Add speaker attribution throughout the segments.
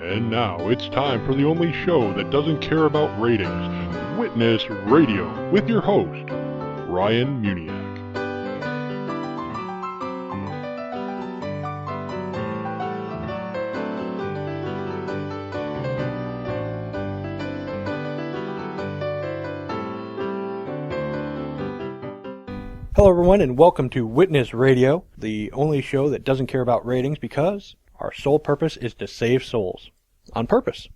Speaker 1: And now it's time for the only show that doesn't care about ratings, Witness Radio, with your host, Ryan Muniak.
Speaker 2: Hello everyone, and welcome to Witness Radio, the only show that doesn't care about ratings because our sole purpose is to save souls. On purpose.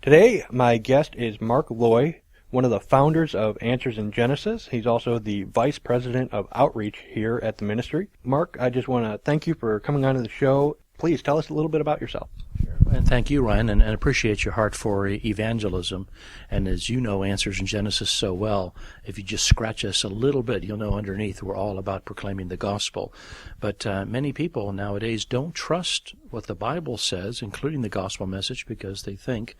Speaker 2: Today, my guest is Mark Looy, one of the founders of Answers in Genesis. He's also the Vice President of Outreach here at the ministry. Mark, I just want to thank you for coming on to the show. Please tell us a little bit about yourself.
Speaker 3: And thank you, Ryan, and appreciate your heart for evangelism. And as you know Answers in Genesis so well, if you just scratch us a little bit, you'll know underneath we're all about proclaiming the gospel. But many people nowadays don't trust what the Bible says, including the gospel message, because they think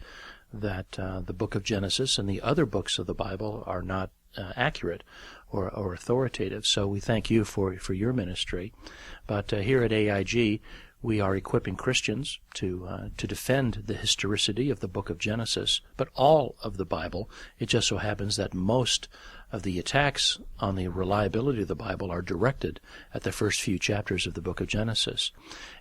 Speaker 3: that the book of Genesis and the other books of the Bible are not accurate or authoritative. So we thank you for your ministry. But here at AIG, we are equipping Christians to defend the historicity of the book of Genesis, but all of the Bible. It just so happens that most of the attacks on the reliability of the Bible are directed at the first few chapters of the book of Genesis.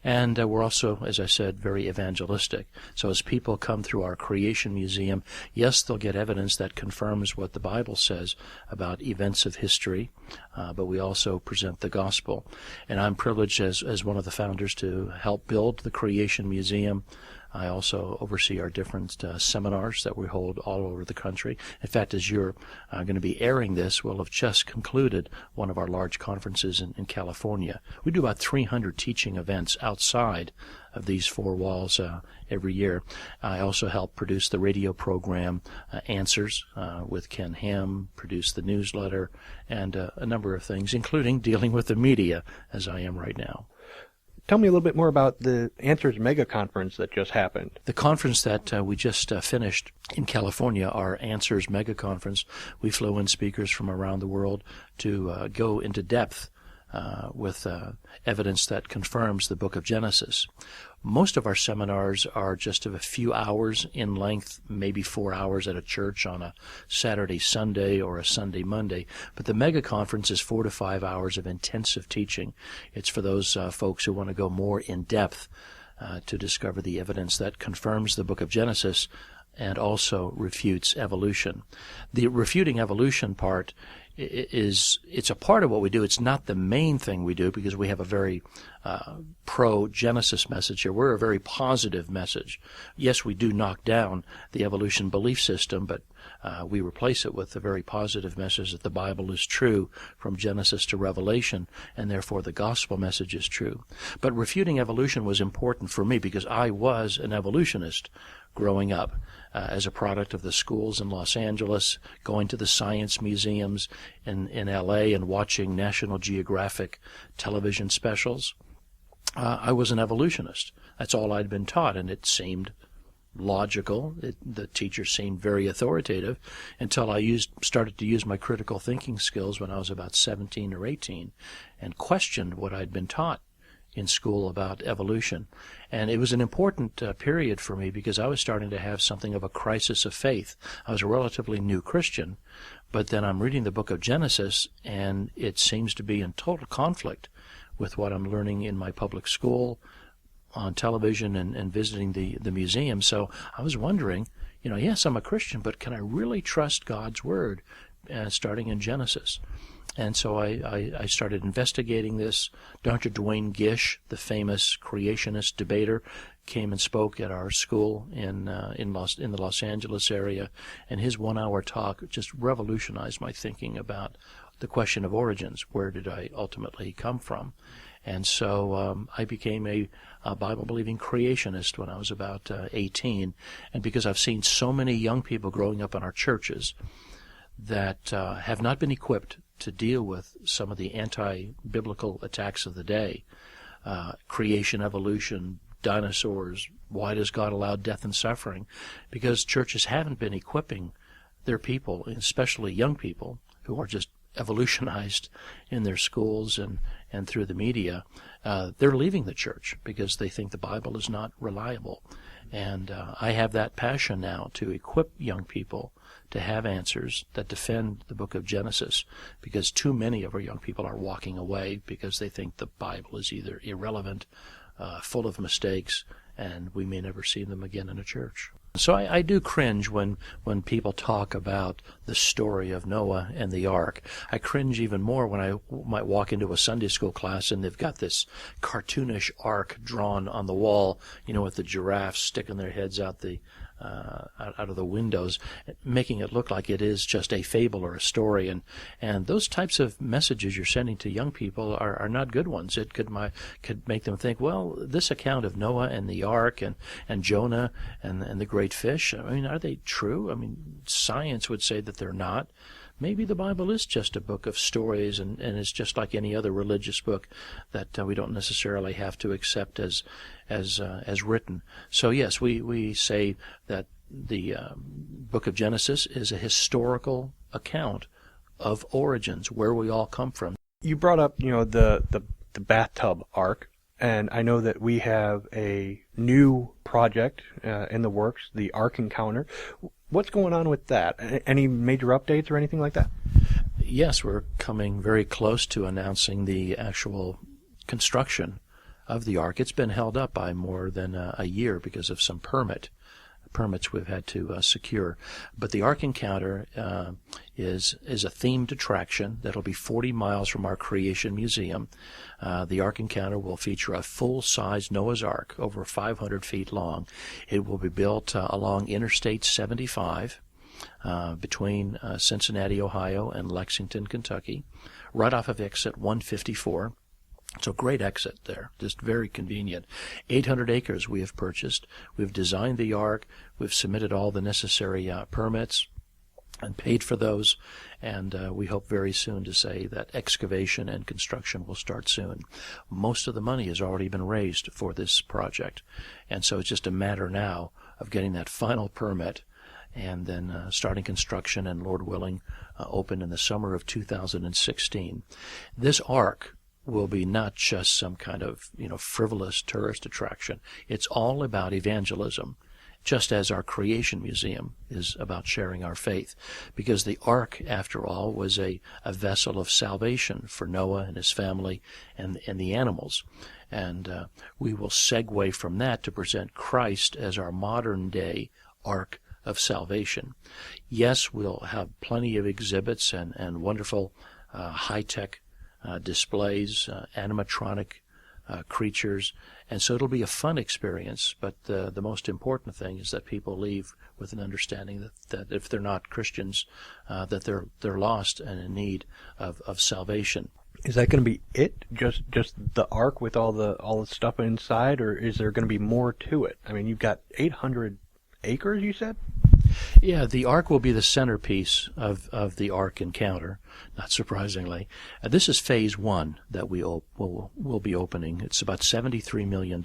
Speaker 3: And we're also, as I said, very evangelistic. So as people come through our Creation Museum, yes, they'll get evidence that confirms what the Bible says about events of history, but we also present the gospel. And I'm privileged as one of the founders to help build the Creation Museum. I also oversee our different seminars that we hold all over the country. In fact, as you're going to be airing this, we'll have just concluded one of our large conferences in California. We do about 300 teaching events outside of these four walls every year. I also help produce the radio program Answers with Ken Ham, produce the newsletter, and a number of things, including dealing with the media, as I am right now.
Speaker 2: Tell me a little bit more about the Answers Mega Conference that just happened.
Speaker 3: The conference that we just finished in California, our Answers Mega Conference, we flew in speakers from around the world to go into depth with evidence that confirms the book of Genesis. Most of our seminars are just of a few hours in length, maybe 4 hours at a church on a Saturday, Sunday, or a Sunday, Monday. But the mega conference is 4 to 5 hours of intensive teaching. It's for those folks who want to go more in depth to discover the evidence that confirms the book of Genesis and also refutes evolution. The refuting evolution part it's a part of what we do. It's not the main thing we do because we have a very pro-Genesis message here. We're a very positive message. Yes, we do knock down the evolution belief system, but we replace it with a very positive message that the Bible is true from Genesis to Revelation, and therefore the gospel message is true. But refuting evolution was important for me because I was an evolutionist growing up as a product of the schools in Los Angeles, going to the science museums in L.A. and watching National Geographic television specials. I was an evolutionist. That's all I'd been taught, and it seemed logical. The teacher seemed very authoritative until I started to use my critical thinking skills when I was about 17 or 18 and questioned what I'd been taught in school about evolution. And it was an important period for me because I was starting to have something of a crisis of faith. I was a relatively new Christian, but then I'm reading the book of Genesis, and it seems to be in total conflict with what I'm learning in my public school, on television, and visiting the museum. So I was wondering, yes, I'm a Christian, but can I really trust God's Word, starting in Genesis? And so I started investigating this. Dr. Duane Gish, the famous creationist debater, came and spoke at our school in the Los Angeles area, and his 1-hour talk just revolutionized my thinking about the question of origins. Where did I ultimately come from? And so I became a Bible-believing creationist when I was about 18. And because I've seen so many young people growing up in our churches that have not been equipped to deal with some of the anti-biblical attacks of the day, creation, evolution, dinosaurs, why does God allow death and suffering? Because churches haven't been equipping their people, especially young people, who are just evolutionized in their schools and through the media. They're leaving the church because they think the Bible is not reliable. And I have that passion now to equip young people to have answers that defend the book of Genesis, because too many of our young people are walking away because they think the Bible is either irrelevant, full of mistakes, and we may never see them again in a church. So I do cringe when people talk about the story of Noah and the ark. I cringe even more when I might walk into a Sunday school class and they've got this cartoonish ark drawn on the wall, with the giraffes sticking their heads out of the windows, making it look like it is just a fable or a story. And those types of messages you're sending to young people are not good ones. It could make them think, well, this account of Noah and the ark and Jonah and the great fish, are they true? Science would say that they're not. Maybe the Bible is just a book of stories, and it's just like any other religious book that we don't necessarily have to accept as written. So yes, we say that the book of Genesis is a historical account of origins, where we all come from.
Speaker 2: You brought up, the bathtub ark, and I know that we have a new project in the works, the Ark Encounter. What's going on with that? Any major updates or anything like that?
Speaker 3: Yes, we're coming very close to announcing the actual construction of the ark. It's been held up by more than a year because of some permits we've had to secure. But the Ark Encounter is a themed attraction that'll be 40 miles from our Creation Museum. The Ark Encounter will feature a full-size Noah's Ark, over 500 feet long. It will be built along Interstate 75 between Cincinnati, Ohio, and Lexington, Kentucky, right off of exit 154. So great exit there, just very convenient. 800 acres we have purchased. We've designed the ark. We've submitted all the necessary permits and paid for those. And we hope very soon to say that excavation and construction will start soon. Most of the money has already been raised for this project. And so it's just a matter now of getting that final permit and then starting construction and, Lord willing, open in the summer of 2016. This ark will be not just some kind of frivolous tourist attraction. It's all about evangelism, just as our Creation Museum is about sharing our faith, because the ark, after all, was a vessel of salvation for Noah and his family and the animals. And we will segue from that to present Christ as our modern-day ark of salvation. Yes, we'll have plenty of exhibits and wonderful high-tech displays, animatronic creatures, and so it'll be a fun experience. But the most important thing is that people leave with an understanding that if they're not Christians, that they're lost and in need of salvation.
Speaker 2: Is that going to be it? Just the ark with all the stuff inside, or is there going to be more to it? You've got 800 acres, you said?
Speaker 3: Yeah, the ark will be the centerpiece of the Ark Encounter, not surprisingly. This is phase one that we'll be opening. It's about $73 million,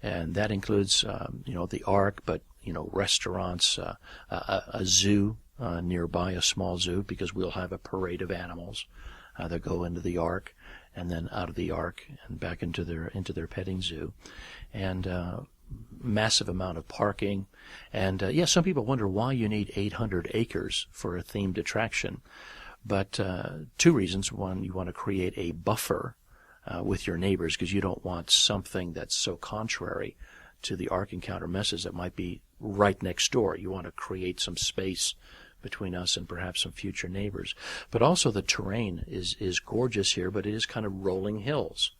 Speaker 3: and that includes the ark, but restaurants, a zoo nearby, a small zoo, because we'll have a parade of animals that go into the ark and then out of the ark and back into their petting zoo, and massive amount of parking. And some people wonder why you need 800 acres for a themed attraction. But two reasons. One, you want to create a buffer with your neighbors, because you don't want something that's so contrary to the Ark Encounter message that might be right next door. You want to create some space between us and perhaps some future neighbors. But also the terrain is gorgeous here, but it is kind of rolling hills.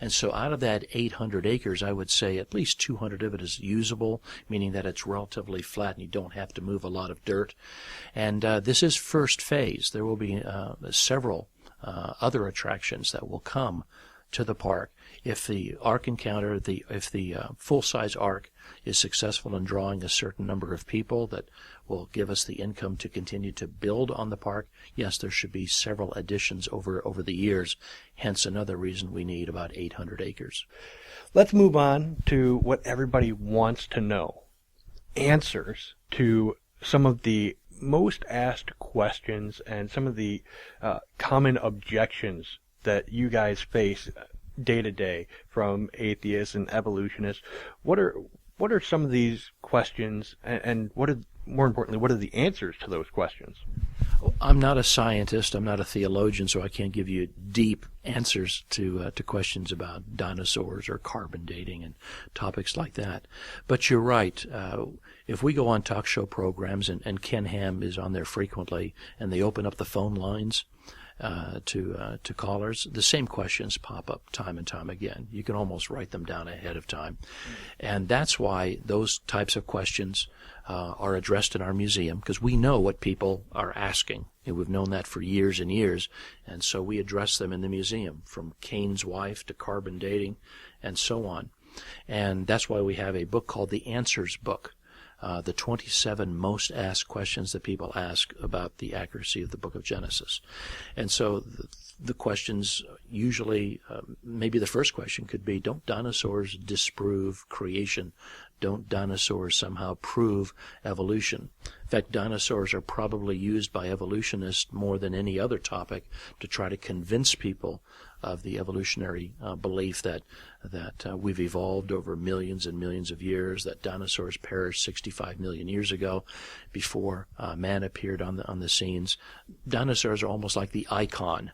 Speaker 3: And so out of that 800 acres, I would say at least 200 of it is usable, meaning that it's relatively flat and you don't have to move a lot of dirt. And this is first phase. There will be several other attractions that will come to the park. If the Ark Encounter, if the full-size Ark is successful in drawing a certain number of people that will give us the income to continue to build on the park, yes, there should be several additions over the years, hence another reason we need about 800 acres.
Speaker 2: Let's move on to what everybody wants to know. Answers to some of the most asked questions and some of the common objections that you guys face day to day from atheists and evolutionists. What are What are some of these questions, and more importantly, what are the answers to those questions?
Speaker 3: I'm not a scientist. I'm not a theologian, so I can't give you deep answers to questions about dinosaurs or carbon dating and topics like that. But you're right. If we go on talk show programs, and Ken Ham is on there frequently, and they open up the phone lines to callers, the same questions pop up time and time again. You can almost write them down ahead of time. And that's why those types of questions are addressed in our museum, because we know what people are asking. And we've known that for years and years, and so we address them in the museum, from Cain's wife to carbon dating and so on. And that's why we have a book called The Answers Book, the 27 most asked questions that people ask about the accuracy of the book of Genesis. And so the questions usually, maybe the first question could be, don't dinosaurs disprove creation? Don't dinosaurs somehow prove evolution? In fact, dinosaurs are probably used by evolutionists more than any other topic to try to convince people of the evolutionary belief that we've evolved over millions and millions of years, that dinosaurs perished 65 million years ago before man appeared on the scenes. Dinosaurs are almost like the icon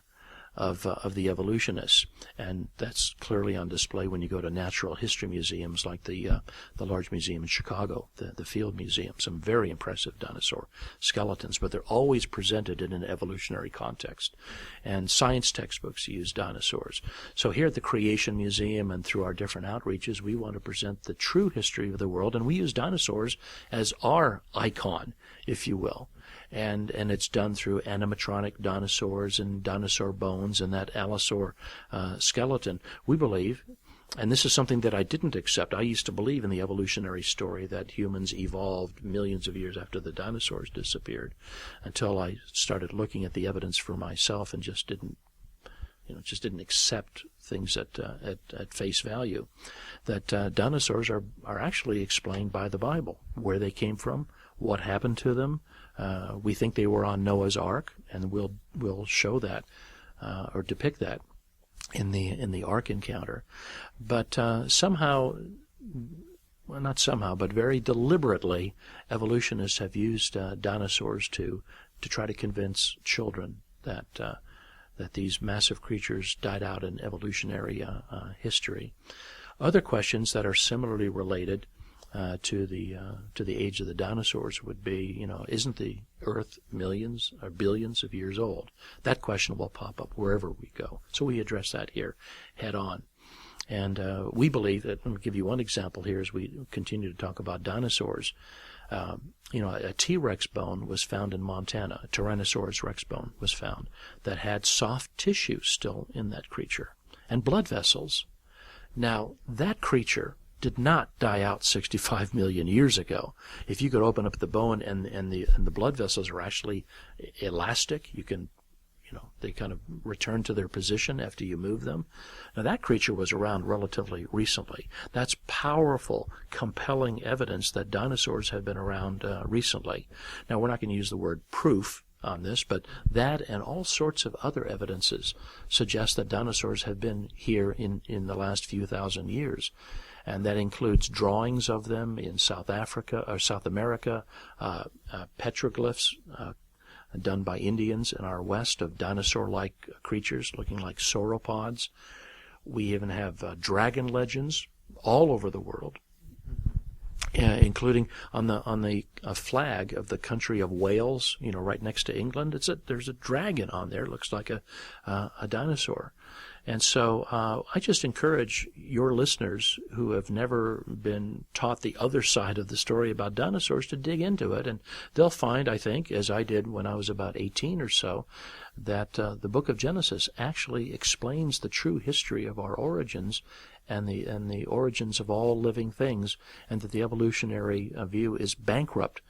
Speaker 3: of the evolutionists, and that's clearly on display when you go to natural history museums like the large museum in Chicago, the Field Museum. Some very impressive dinosaur skeletons, but they're always presented in an evolutionary context. And science textbooks use dinosaurs. So here at the Creation Museum and through our different outreaches, we want to present the true history of the world, and we use dinosaurs as our icon, if you will. And it's done through animatronic dinosaurs and dinosaur bones and that allosaur skeleton. We believe, and this is something that I didn't accept. I used to believe in the evolutionary story that humans evolved millions of years after the dinosaurs disappeared, until I started looking at the evidence for myself and just didn't accept things at face value. That dinosaurs are actually explained by the Bible, where they came from, what happened to them. We think they were on Noah's Ark, and we'll show that or depict that in the Ark encounter. But somehow, well, not somehow, but very deliberately, evolutionists have used dinosaurs to try to convince children that these massive creatures died out in evolutionary history. Other questions that are similarly related to the age of the dinosaurs would be, isn't the Earth millions or billions of years old? That question will pop up wherever we go. So we address that here head on. And we believe that, let me give you one example here as we continue to talk about dinosaurs. A T-Rex bone was found in Montana. A Tyrannosaurus Rex bone was found that had soft tissue still in that creature and blood vessels. Now, that creature did not die out 65 million years ago. If you could open up the bone and the blood vessels are actually elastic, you can, they kind of return to their position after you move them. Now, that creature was around relatively recently. That's powerful, compelling evidence that dinosaurs have been around recently. Now, we're not going to use the word proof on this, but that and all sorts of other evidences suggest that dinosaurs have been here in the last few thousand years. And that includes drawings of them in South Africa or South America, petroglyphs done by Indians in our west of dinosaur-like creatures looking like sauropods. We even have dragon legends all over the world, including on the flag of the country of Wales, right next to England. There's a dragon on there. It looks like a dinosaur. And so I just encourage your listeners who have never been taught the other side of the story about dinosaurs to dig into it, and they'll find, I think, as I did when I was about 18 or so, that the book of Genesis actually explains the true history of our origins and the origins of all living things, and that the evolutionary view is bankrupt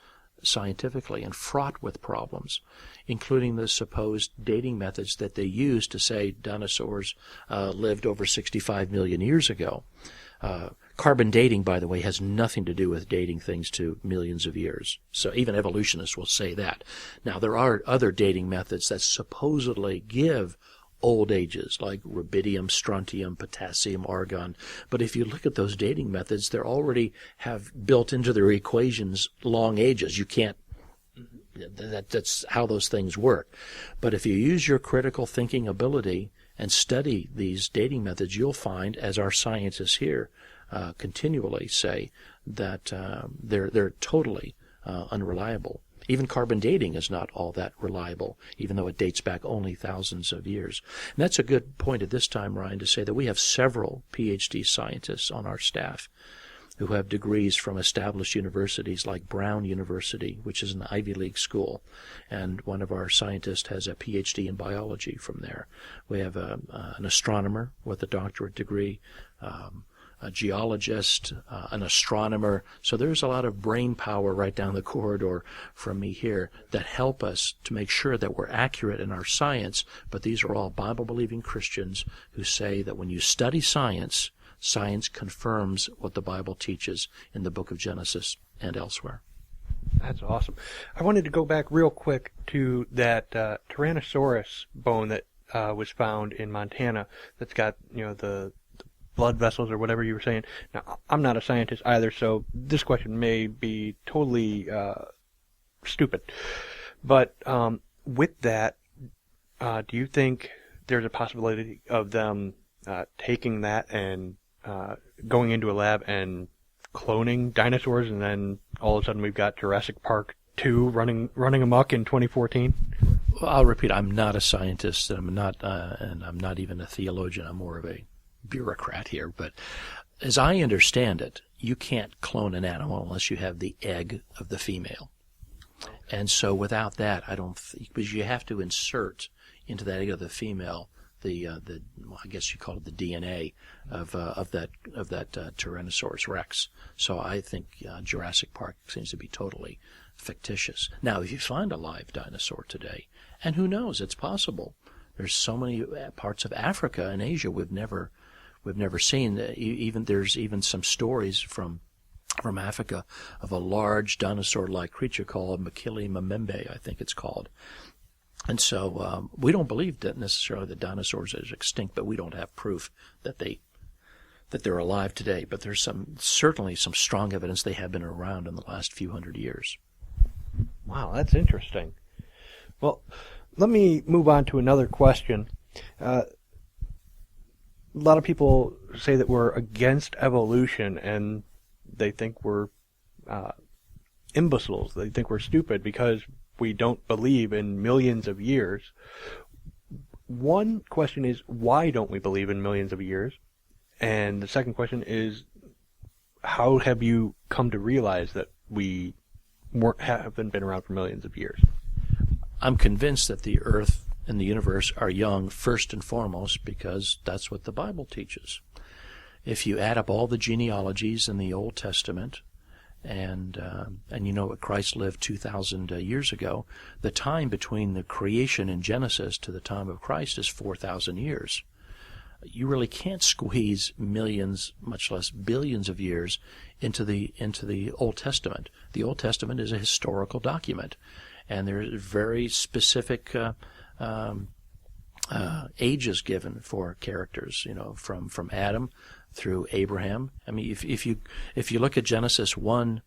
Speaker 3: scientifically and fraught with problems, including the supposed dating methods that they use to say dinosaurs lived over 65 million years ago. Carbon dating, by the way, has nothing to do with dating things to millions of years. So even evolutionists will say that. Now, there are other dating methods that supposedly give old ages like rubidium, strontium, potassium, argon. But if you look at those dating methods, they already have built into their equations long ages. You can't, that's how those things work. But if you use your critical thinking ability and study these dating methods, you'll find, as our scientists here continually say, that they're totally unreliable. Even carbon dating is not all that reliable, even though it dates back only thousands of years. And that's a good point at this time, Ryan, to say that we have several PhD scientists on our staff who have degrees from established universities like Brown University, which is an Ivy League school, and one of our scientists has a PhD in biology from there. We have an astronomer with a doctorate degree, a geologist, an astronomer. So there's a lot of brain power right down the corridor from me here that help us to make sure that we're accurate in our science. But these are all Bible-believing Christians who say that when you study science, science confirms what the Bible teaches in the book of Genesis and elsewhere.
Speaker 2: That's awesome. I wanted to go back real quick to that Tyrannosaurus bone that was found in Montana that's got, the blood vessels or whatever you were saying. Now, I'm not a scientist either, so this question may be totally stupid. But with that, do you think there's a possibility of them taking that and going into a lab and cloning dinosaurs, and then all of a sudden we've got Jurassic Park 2 running amok in 2014?
Speaker 3: Well, I'll repeat, I'm not a scientist, and I'm not even a theologian. I'm more of a bureaucrat here, but as I understand it, you can't clone an animal unless you have the egg of the female. And so without that, because you have to insert into that egg of the female I guess you call it the DNA of that Tyrannosaurus Rex. So I think Jurassic Park seems to be totally fictitious. Now, if you find a live dinosaur today, and who knows, it's possible. There's so many parts of Africa and Asia we've never seen. There's even some stories from Africa of a large dinosaur-like creature called Makili Mamembe, I think it's called. And so we don't believe that necessarily that dinosaurs are extinct, but we don't have proof that they're alive today. But there's certainly some strong evidence they have been around in the last few hundred years.
Speaker 2: Wow, that's interesting. Well, let me move on to another question. A lot of people say that we're against evolution, and they think we're imbeciles. They think we're stupid because we don't believe in millions of years. One question is, why don't we believe in millions of years? And the second question is, how have you come to realize that we haven't been around for millions of years?
Speaker 3: I'm convinced that the earth and the universe are young first and foremost because that's what the Bible teaches. If you add up all the genealogies in the Old Testament, and you know what, Christ lived 2,000 years ago, the time between the creation in Genesis to the time of Christ is 4,000 years. You really can't squeeze millions, much less billions of years into the Old Testament. The Old Testament is a historical document, and there are very specific ages given for characters, from Adam through Abraham. I mean, if you look at Genesis 1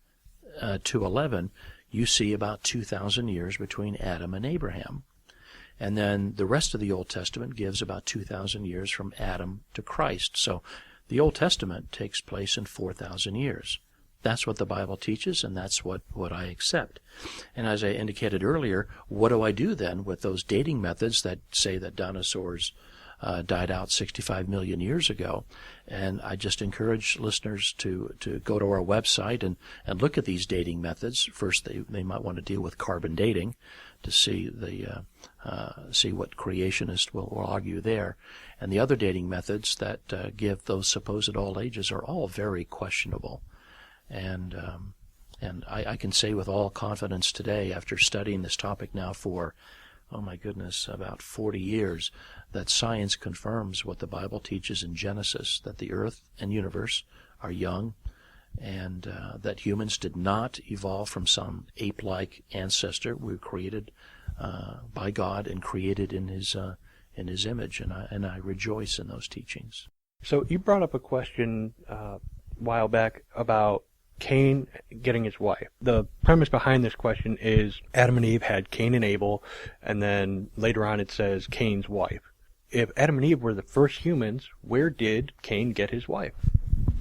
Speaker 3: to 11, you see about 2,000 years between Adam and Abraham. And then the rest of the Old Testament gives about 2,000 years from Adam to Christ. So the Old Testament takes place in 4,000 years. That's what the Bible teaches, and that's what I accept. And as I indicated earlier, what do I do then with those dating methods that say that dinosaurs died out 65 million years ago? And I just encourage listeners to go to our website and look at these dating methods. First, they might want to deal with carbon dating to see what creationists will argue there. And the other dating methods that give those supposed old ages are all very questionable. And I can say with all confidence today, after studying this topic now for, oh my goodness, about 40 years, that science confirms what the Bible teaches in Genesis, that the earth and universe are young, and that humans did not evolve from some ape-like ancestor. We were created by God and created in in his image, and I rejoice in those teachings.
Speaker 2: So you brought up a question a while back about Cain getting his wife. The premise behind this question is Adam and Eve had Cain and Abel, and then later on it says Cain's wife. If Adam and Eve were the first humans, where did Cain get his wife?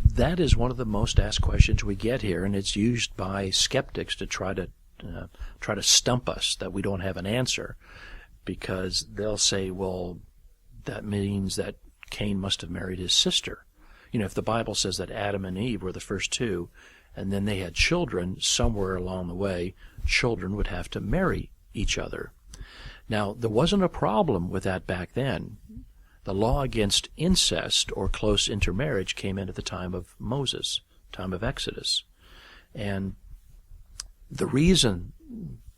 Speaker 3: That is one of the most asked questions we get here, and it's used by skeptics to try to stump us that we don't have an answer, because they'll say, well, that means that Cain must have married his sister. You know, if the Bible says that Adam and Eve were the first two, and then they had children, somewhere along the way, children would have to marry each other. Now, there wasn't a problem with that back then. The law against incest or close intermarriage came in at the time of Moses, time of Exodus. And the reason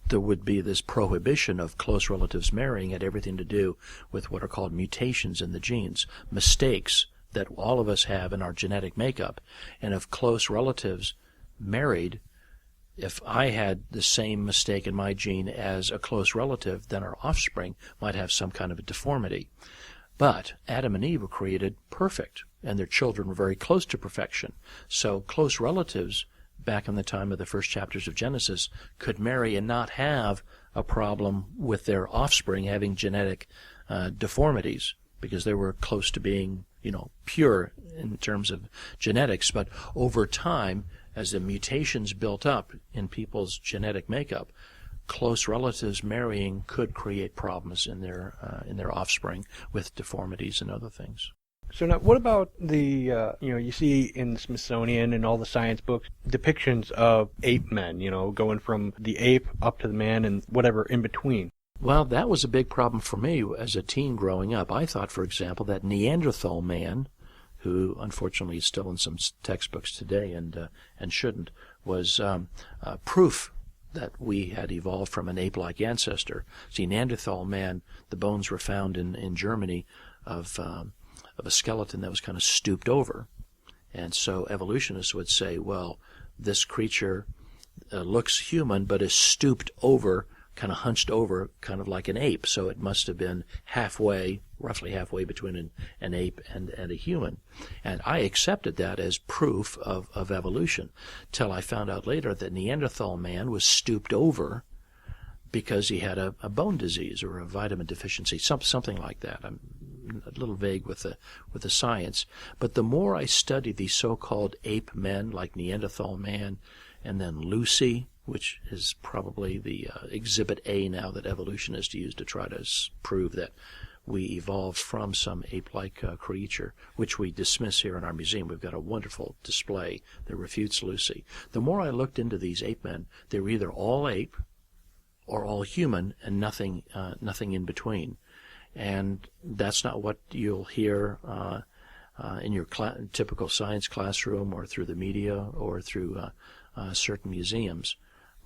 Speaker 3: there would be this prohibition of close relatives marrying had everything to do with what are called mutations in the genes, mistakes that all of us have in our genetic makeup. And if close relatives married, if I had the same mistake in my gene as a close relative, then our offspring might have some kind of a deformity. But Adam and Eve were created perfect, and their children were very close to perfection. So close relatives, back in the time of the first chapters of Genesis, could marry and not have a problem with their offspring having genetic deformities, because they were close to being, pure in terms of genetics. But over time, as the mutations built up in people's genetic makeup, close relatives marrying could create problems in their offspring with deformities and other things.
Speaker 2: So now, what about the, you see in the Smithsonian and all the science books depictions of ape men, going from the ape up to the man and whatever in between?
Speaker 3: Well, that was a big problem for me as a teen growing up. I thought, for example, that Neanderthal man, who unfortunately is still in some textbooks today and shouldn't, was proof that we had evolved from an ape-like ancestor. See, Neanderthal man, the bones were found in Germany of a skeleton that was kind of stooped over. And so evolutionists would say, well, this creature looks human but is stooped over, kind of hunched over, kind of like an ape. So it must have been roughly halfway between an ape and a human. And I accepted that as proof of evolution, till I found out later that Neanderthal man was stooped over because he had a bone disease or a vitamin deficiency, something like that. I'm a little vague with the science. But the more I studied these so-called ape men like Neanderthal man, and then Lucy, which is probably the exhibit A now that evolutionists use to try to prove that we evolved from some ape-like creature, which we dismiss here in our museum. We've got a wonderful display that refutes Lucy. The more I looked into these ape men, they were either all ape or all human and nothing in between. And that's not what you'll hear in your typical science classroom or through the media or through certain museums.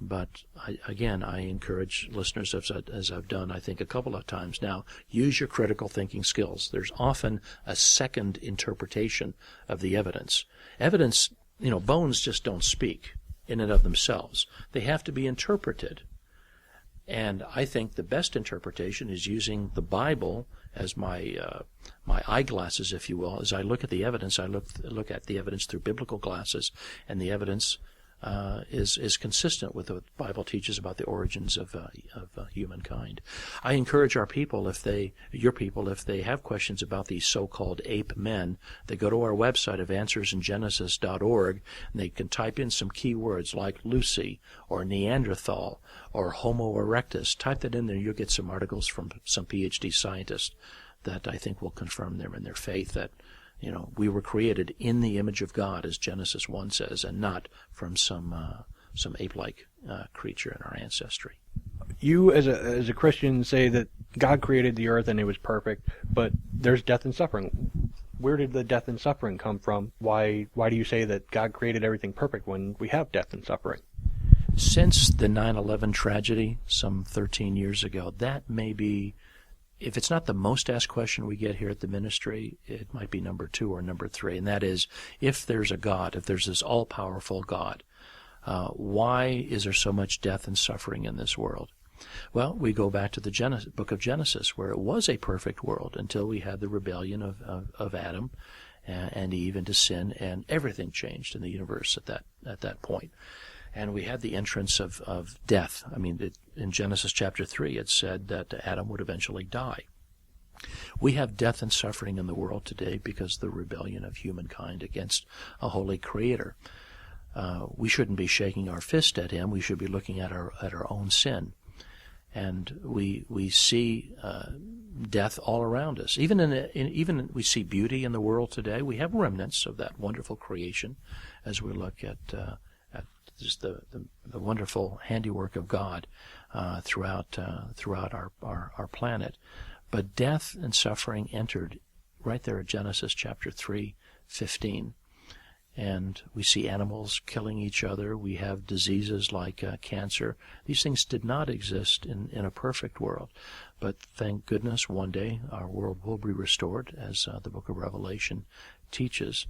Speaker 3: But I encourage listeners, as I've done, I think, a couple of times now, use your critical thinking skills. There's often a second interpretation of the evidence. Evidence, bones just don't speak in and of themselves. They have to be interpreted. And I think the best interpretation is using the Bible as my eyeglasses, if you will. As I look at the evidence, I look at the evidence through biblical glasses, and the evidence is consistent with what the Bible teaches about the origins of humankind. I encourage your people, if they have questions about these so-called ape men, they go to our website of answersingenesis.org, and they can type in some keywords like Lucy or Neanderthal or Homo erectus. Type that in there, you'll get some articles from some PhD scientists that I think will confirm them in their faith that we were created in the image of God, as Genesis 1 says, and not from some ape-like creature in our ancestry.
Speaker 2: You, as a Christian, say that God created the earth and it was perfect, but there's death and suffering. Where did the death and suffering come from? Why do you say that God created everything perfect when we have death and suffering?
Speaker 3: Since the 9/11 tragedy, some 13 years ago, that may be, if it's not the most asked question we get here at the ministry, it might be number 2 or number 3, and that is, if there's a God, if there's this all-powerful God, why is there so much death and suffering in this world? Well, we go back to the book of Genesis, where it was a perfect world until we had the rebellion of Adam and Eve into sin, and everything changed in the universe at that point. And we had the entrance of death. I mean, in Genesis chapter 3, it said that Adam would eventually die. We have death and suffering in the world today because of the rebellion of humankind against a holy Creator. We shouldn't be shaking our fist at Him. We should be looking at our own sin. And we see death all around us. Even we see beauty in the world today. We have remnants of that wonderful creation as we look at just the wonderful handiwork of God throughout our planet. But death and suffering entered right there at Genesis chapter 3:15. And we see animals killing each other. We have diseases like cancer. These things did not exist in a perfect world. But thank goodness one day our world will be restored, as the book of Revelation teaches.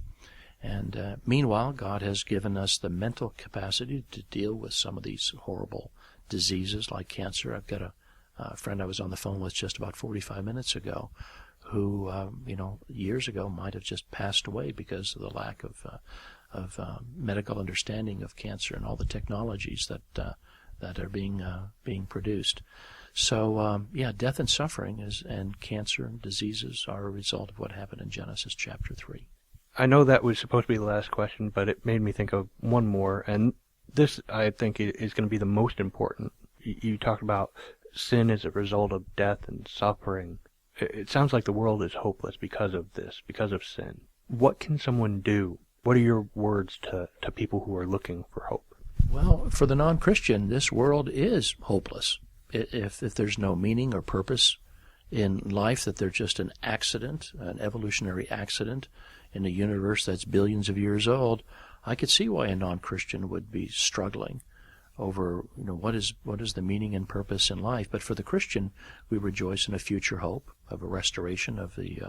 Speaker 3: And meanwhile, God has given us the mental capacity to deal with some of these horrible diseases like cancer. I've got a friend I was on the phone with just about 45 minutes ago who, years ago might have just passed away because of the lack of medical understanding of cancer and all the technologies that are being produced. So, death and suffering and cancer and diseases are a result of what happened in Genesis chapter 3.
Speaker 2: I know that was supposed to be the last question, but it made me think of one more, and this, I think, is going to be the most important. You talked about sin as a result of death and suffering. It sounds like the world is hopeless because of this, because of sin. What can someone do? What are your words to people who are looking for hope?
Speaker 3: Well, for the non-Christian, this world is hopeless. If there's no meaning or purpose in life, that they're just an accident, an evolutionary accident in a universe that's billions of years old, I could see why a non-Christian would be struggling over, what is the meaning and purpose in life. But for the Christian, we rejoice in a future hope of a restoration of the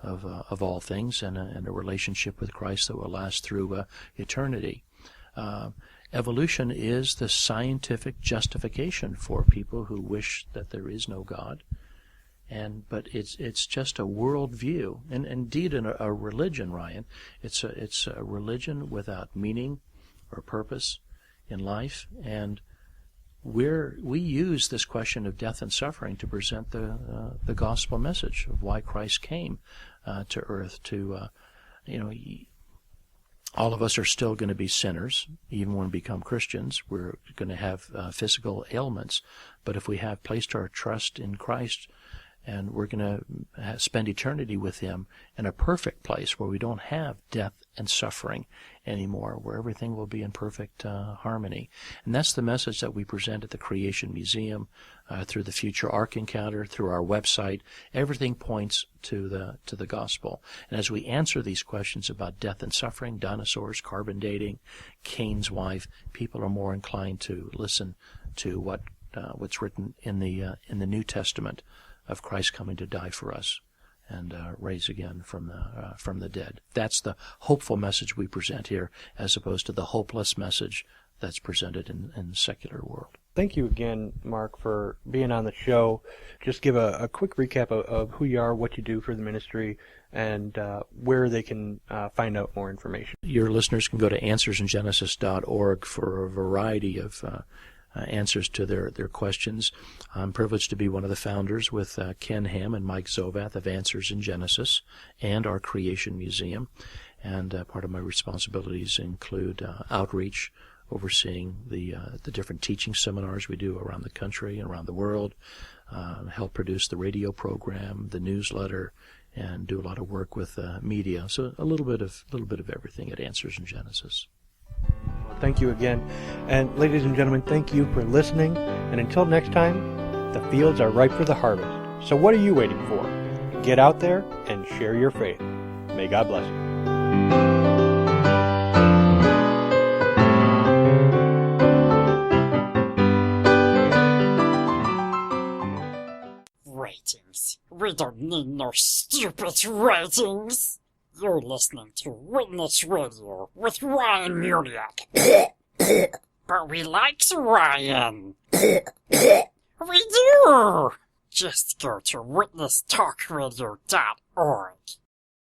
Speaker 3: of all things and a relationship with Christ that will last through eternity. Evolution is the scientific justification for people who wish that there is no God. But it's just a worldview, and indeed a religion, Ryan. It's a religion without meaning or purpose in life, and we use this question of death and suffering to present the gospel message of why Christ came to earth. All of us are still going to be sinners, even when we become Christians. We're going to have physical ailments, but if we have placed our trust in Christ, and we're going to spend eternity with Him in a perfect place where we don't have death and suffering anymore, where everything will be in perfect harmony. And that's the message that we present at the Creation Museum, through the Future Ark Encounter, through our website. Everything points to the gospel. And as we answer these questions about death and suffering, dinosaurs, carbon dating, Cain's wife, people are more inclined to listen to what's written in the New Testament of Christ coming to die for us and raise again from the dead. That's the hopeful message we present here, as opposed to the hopeless message that's presented in the secular world.
Speaker 2: Thank you again, Mark, for being on the show. Just give a quick recap of who you are, what you do for the ministry, and where they can find out more information.
Speaker 3: Your listeners can go to answersingenesis.org for a variety of answers to their questions. I'm privileged to be one of the founders with Ken Ham and Mike Zovath of Answers in Genesis and our Creation Museum. And part of my responsibilities include outreach, overseeing the different teaching seminars we do around the country and around the world, help produce the radio program, the newsletter, and do a lot of work with media. So a little bit of everything at Answers in Genesis.
Speaker 2: Thank you again. And ladies and gentlemen, thank you for listening. And until next time, the fields are ripe for the harvest. So what are you waiting for? Get out there and share your faith. May God bless you.
Speaker 4: Ratings. We don't need no stupid ratings. You're listening to Witness Radio with Ryan Muniak. But we likes Ryan. We do! Just go to witnesstalkradio.org.